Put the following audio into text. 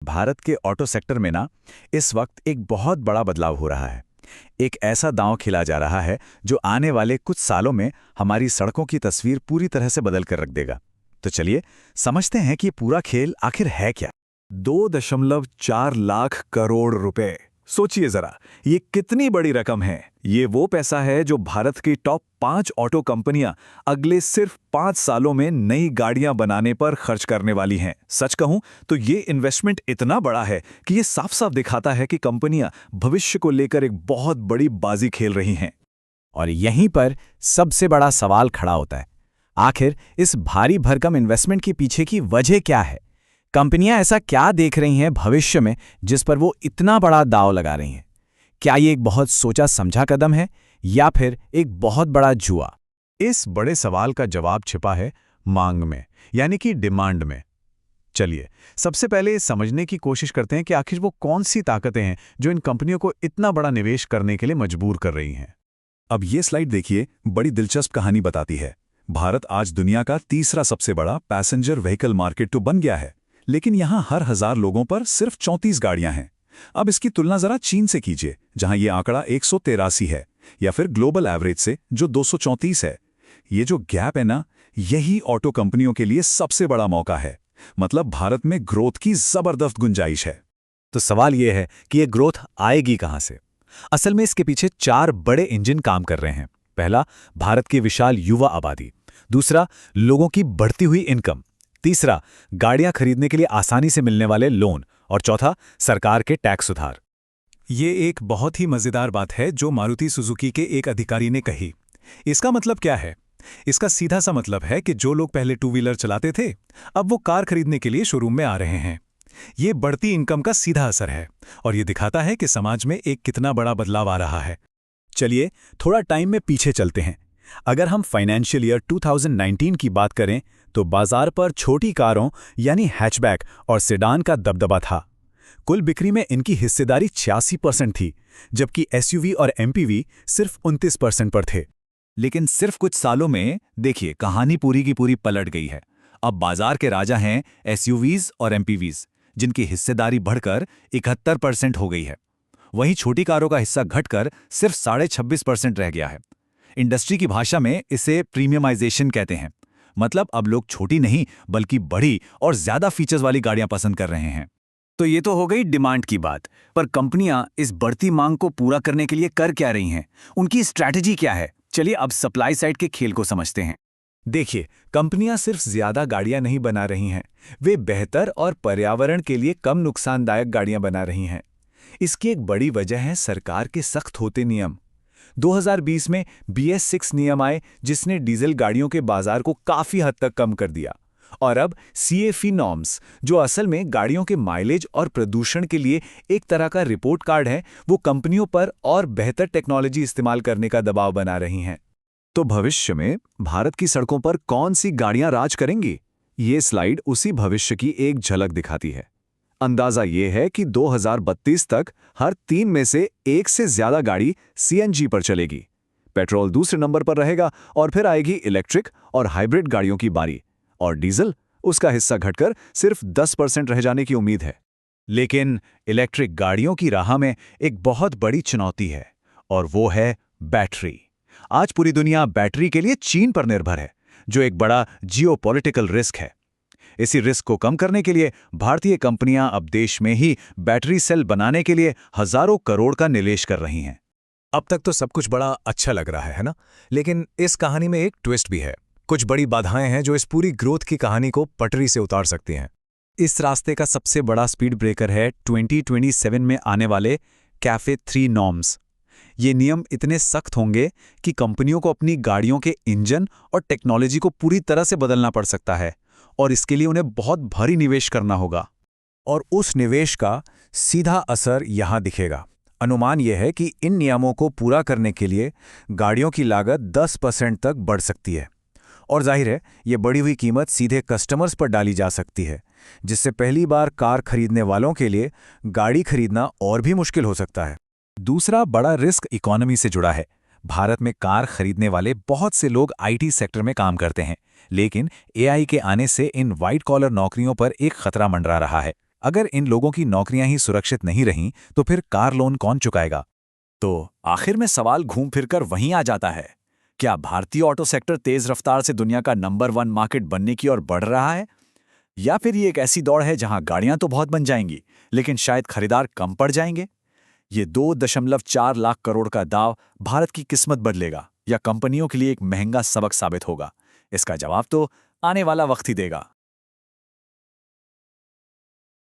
भारत के auto sector में ना इस वक्त एक बहुत बड़ा बदलाव हो रहा है। एक ऐसा दांव खिला जा रहा है जो आने वाले कुछ सालों में हमारी सड़कों की तस्वीर पूरी तरह से बदल कर रख देगा। तो चलिए समझते हैं कि ये पूरा खेल आखिर है क्या। 2.4 लाख करोड़ रुपए, सोचिए जरा, ये कितनी बड़ी रकम है। ये वो पैसा है जो भारत की टॉप 5 ऑटो कंपनियां अगले सिर्फ 5 सालों में नई गाड़ियां बनाने पर खर्च करने वाली हैं। सच कहूं तो ये इन्वेस्टमेंट इतना बड़ा है कि ये साफ साफ दिखाता है कि कंपनियां भविष्य को लेकर एक बहुत बड़ी बाजी खेल रही हैं। और यहीं पर सबसे बड़ा सवाल खड़ा होता है, आखिर इस भारी भरकम इन्वेस्टमेंट के पीछे की वजह क्या है। कंपनियां ऐसा क्या देख रही हैं भविष्य में जिस पर वो इतना बड़ा दांव लगा रही हैं। क्या ये एक बहुत सोचा समझा कदम है या फिर एक बहुत बड़ा जुआ? इस बड़े सवाल का जवाब छिपा है मांग में, यानी कि डिमांड में। चलिए सबसे पहले समझने की कोशिश करते हैं कि आखिर वो कौन सी ताकतें हैं जो इन कंपनियों को इतना बड़ा निवेश करने के लिए मजबूर कर रही हैं। अब ये स्लाइड देखिए, बड़ी दिलचस्प कहानी बताती है। भारत आज दुनिया का तीसरा सबसे बड़ा पैसेंजर व्हीकल मार्केट तो बन गया है, लेकिन यहां हर 1000 लोगों पर सिर्फ 34 गाड़ियां हैं। अब इसकी तुलना जरा चीन से कीजिए, जहां यह आंकड़ा 183 है, या फिर ग्लोबल एवरेज से जो 234 है। ये जो गैप है ना, यही ऑटो कंपनियों के लिए सबसे बड़ा मौका है। मतलब भारत में ग्रोथ की जबरदस्त गुंजाइश है। तो सवाल ये है कि ये ग्रोथ आएगी कहां से। असल में इसके पीछे 4 बड़े इंजन काम कर रहे हैं। पहला, भारत की विशाल युवा आबादी। दूसरा, लोगों की बढ़ती हुई इनकम। तीसरा, गाड़ियां खरीदने के लिए आसानी से मिलने वाले लोन। और चौथा, सरकार के टैक्स सुधार। ये एक बहुत ही मजेदार बात है जो मारुति सुजुकी के एक अधिकारी ने कही। इसका मतलब क्या है? इसका सीधा सा मतलब है कि जो लोग पहले टू व्हीलर चलाते थे, अब वो कार खरीदने के लिए शोरूम में आ रहे हैं। ये बढ़ती इनकम का सीधा असर है और ये दिखाता है कि समाज में एक कितना बड़ा बदलाव आ रहा है। चलिए थोड़ा टाइम में पीछे चलते हैं। अगर हम फाइनेंशियल ईयर 2019 की बात करें तो बाजार पर छोटी कारों यानी हैचबैक और सेडान का दबदबा था। कुल बिक्री में इनकी हिस्सेदारी 86% थी, जबकि एसयूवी और एमपीवी सिर्फ 29% पर थे। लेकिन सिर्फ कुछ सालों में देखिए कहानी पूरी की पूरी पलट गई है। अब बाजार के राजा हैं एसयूवीज और एमपीवीज, जिनकी हिस्सेदारी बढ़कर 71% हो गई है। वहीं छोटी कारों का हिस्सा घटकर सिर्फ 26.5% रह गया है। इंडस्ट्री की भाषा में इसे प्रीमियमाइजेशन कहते हैं। मतलब अब लोग छोटी नहीं बल्कि बड़ी और ज्यादा फीचर्स वाली गाड़ियां पसंद कर रहे हैं। तो ये तो हो गई डिमांड की बात, पर कंपनियां इस बढ़ती मांग को पूरा करने के लिए कर क्या रही हैं? उनकी स्ट्रैटेजी क्या है? चलिए अब सप्लाई साइड के खेल को समझते हैं। देखिए, कंपनियां सिर्फ ज्यादा गाड़ियां नहीं बना रही हैं, वे बेहतर और पर्यावरण के लिए कम नुकसानदायक गाड़ियां बना रही हैं। इसकी एक बड़ी वजह है सरकार के सख्त होते नियम। 2020 में BS6 नियम आए, जिसने डीजल गाड़ियों के बाजार को काफी हद तक कम कर दिया। और अब CAFE नॉर्म्स, जो असल में गाड़ियों के माइलेज और प्रदूषण के लिए एक तरह का रिपोर्ट कार्ड है, वो कंपनियों पर और बेहतर टेक्नोलॉजी इस्तेमाल करने का दबाव बना रही हैं। तो भविष्य में भारत की सड़कों पर कौन सी गाड़ियां राज करेंगी? ये स्लाइड उसी भविष्य की एक झलक दिखाती है। अंदाजा ये है कि 2032 तक हर 3 में से 1 से ज्यादा गाड़ी CNG पर चलेगी। पेट्रोल दूसरे नंबर पर रहेगा और फिर आएगी इलेक्ट्रिक और हाइब्रिड गाड़ियों की बारी। और डीजल, उसका हिस्सा घटकर सिर्फ 10% रह जाने की उम्मीद है। लेकिन इलेक्ट्रिक गाड़ियों की राह में एक बहुत बड़ी चुनौती है, और वो है बैटरी। आज पूरी दुनिया बैटरी के लिए चीन पर निर्भर है, जो एक बड़ा जियोपॉलिटिकल रिस्क है। इसी रिस्क को कम करने के लिए भारतीय कंपनियां अब देश में ही बैटरी सेल बनाने के लिए हजारों करोड़ का निवेश कर रही हैं। अब तक तो सब कुछ बड़ा अच्छा लग रहा है ना, लेकिन इस कहानी में एक ट्विस्ट भी है। कुछ बड़ी बाधाएं हैं जो इस पूरी ग्रोथ की कहानी को पटरी से उतार सकती हैं। इस रास्ते का सबसे बड़ा स्पीड ब्रेकर है 2027 में आने वाले कैफे 3 नॉर्म्स। ये नियम इतने सख्त होंगे कि कंपनियों को अपनी गाड़ियों के इंजन और टेक्नोलॉजी को पूरी तरह से बदलना पड़ सकता है, और इसके लिए उन्हें बहुत भारी निवेश करना होगा। और उस निवेश का सीधा असर यहां दिखेगा। अनुमान यह है कि इन नियमों को पूरा करने के लिए गाड़ियों की लागत 10% तक बढ़ सकती है। और जाहिर है, ये बढ़ी हुई कीमत सीधे कस्टमर्स पर डाली जा सकती है, जिससे पहली बार कार खरीदने वालों के लिए गाड़ी खरीदना और भी मुश्किल हो सकता है। दूसरा बड़ा रिस्क इकोनॉमी से जुड़ा है। भारत में कार खरीदने वाले बहुत से लोग IT सेक्टर में काम करते हैं, लेकिन AI के आने से इन वाइट कॉलर नौकरियों पर एक खतरा मंडरा रहा है। अगर इन लोगों की नौकरियां ही सुरक्षित नहीं रहीं तो फिर कार लोन कौन चुकाएगा? तो आखिर में सवाल घूम फिरकर वहीं आ जाता है, क्या भारतीय ऑटो सेक्टर तेज रफ्तार से दुनिया का नंबर 1 मार्केट बनने की ओर बढ़ रहा है? या फिर ये एक ऐसी दौड़ है जहां गाड़ियां तो बहुत बन जाएंगी, लेकिन शायद खरीदार कम पड़ जाएंगे? ये 2.4 लाख करोड़ का दाव भारत की किस्मत बदलेगा या कंपनियों के लिए एक महंगा सबक साबित होगा? इसका जवाब तो आने वाला वक्त ही देगा।